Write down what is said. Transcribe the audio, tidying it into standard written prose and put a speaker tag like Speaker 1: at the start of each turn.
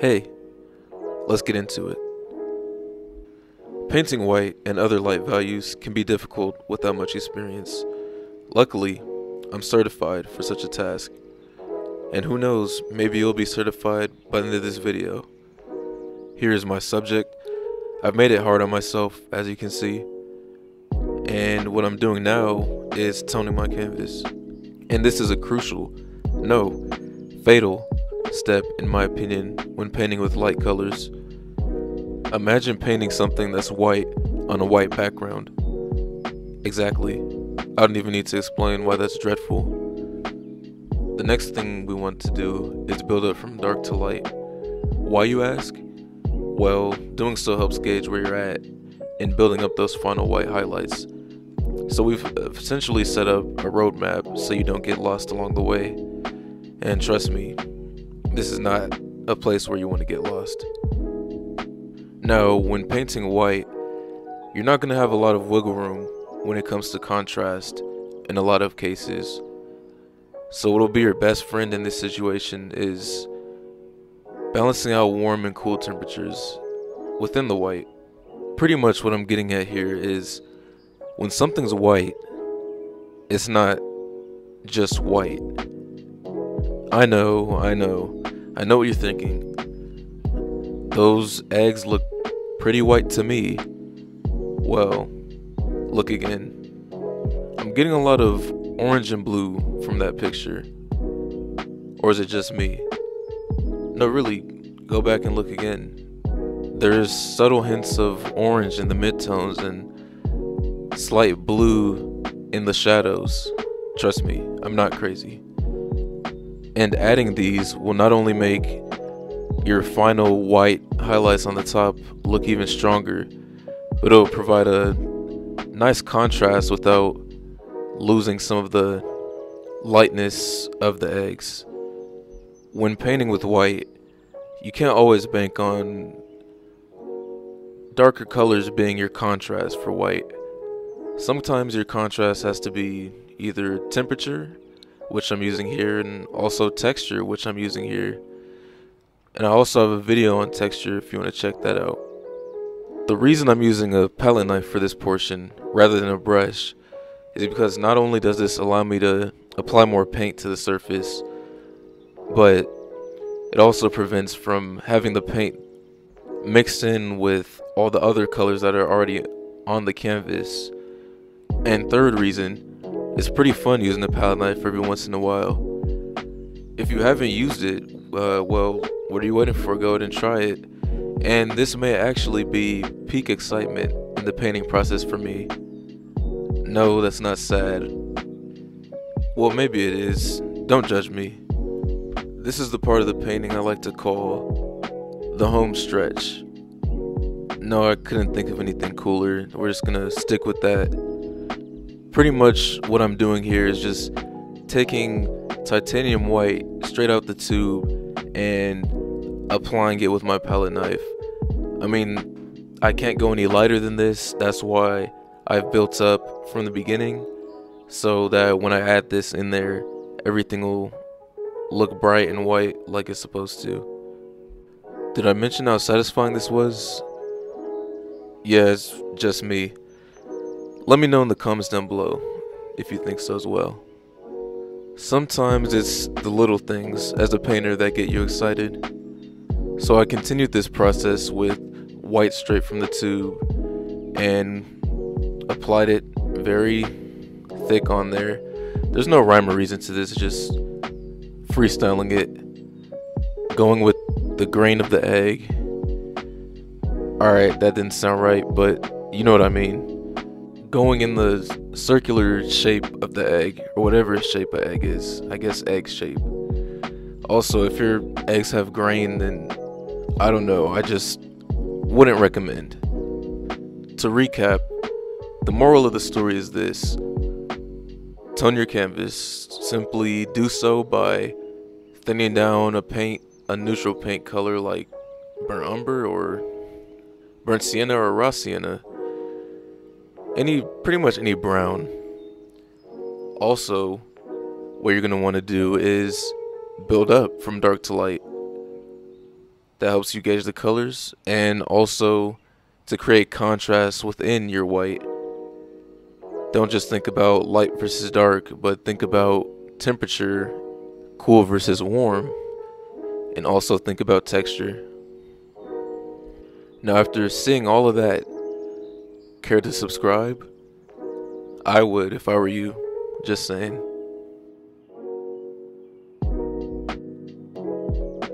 Speaker 1: Hey, let's get into it. Painting white and other light values can be difficult without much experience. Luckily, I'm certified for such a task. And who knows, maybe you'll be certified by the end of this video. Here is my subject. I've made it hard on myself, as you can see. And what I'm doing now is toning my canvas. And this is a crucial, no, fatal step in my opinion when painting with light colors. Imagine painting something that's white on a white background. Exactly. I don't even need to explain why that's dreadful. The next thing we want to do is build up from dark to light. Why, you ask? Well, doing so helps gauge where you're at in building up those final white highlights. So we've essentially set up a roadmap so you don't get lost along the way. And trust me, this is not a place where you want to get lost. Now, when painting white, you're not going to have a lot of wiggle room when it comes to contrast in a lot of cases. So what'll be your best friend in this situation is balancing out warm and cool temperatures within the white. Pretty much what I'm getting at here is when something's white, it's not just white. I know what you're thinking. Those eggs look pretty white to me. Well, look again. I'm getting a lot of orange and blue from that picture. Or is it just me? No, really, go back and look again. There's subtle hints of orange in the midtones and slight blue in the shadows. Trust me, I'm not crazy. And adding these will not only make your final white highlights on the top look even stronger, but it'll provide a nice contrast without losing some of the lightness of the eggs. When painting with white, you can't always bank on darker colors being your contrast for white. Sometimes your contrast has to be either temperature, which I'm using here, and also texture, which I'm using here. And I also have a video on texture if you want to check that out. The reason I'm using a palette knife for this portion rather than a brush is because not only does this allow me to apply more paint to the surface, but it also prevents from having the paint mixed in with all the other colors that are already on the canvas. And third reason, it's pretty fun using a palette knife every once in a while. If you haven't used it, well, what are you waiting for? Go ahead and try it. And this may actually be peak excitement in the painting process for me. No, that's not sad. Well, maybe it is. Don't judge me. This is the part of the painting I like to call the home stretch. No, I couldn't think of anything cooler. We're just gonna stick with that. Pretty much what I'm doing here is just taking titanium white straight out the tube and applying it with my palette knife. I mean, I can't go any lighter than this. That's why I've built up from the beginning, so that when I add this in there, everything will look bright and white like it's supposed to. Did I mention how satisfying this was? Yeah, it's just me. Let me know in the comments down below if you think so as well. Sometimes it's the little things as a painter that get you excited. So I continued this process with white straight from the tube and applied it very thick on there. There's no rhyme or reason to this, just freestyling it, going with the grain of the egg. Alright, that didn't sound right, but you know what I mean. Going in the circular shape of the egg, or whatever shape an egg is. I guess egg shape. Also, if your eggs have grain, then I don't know, I just wouldn't recommend. To recap, the moral of the story is this: tone your canvas. Simply do so by thinning down a neutral paint color like burnt umber or burnt sienna or raw sienna. Pretty much any brown. Also, what you're going to want to do is build up from dark to light. that helps you gauge the colors and also to create contrast within your white. Don't just think about light versus dark, but think about temperature, cool versus warm, and also think about texture. Now, after seeing all of that, care to subscribe? I would if I were you, just saying.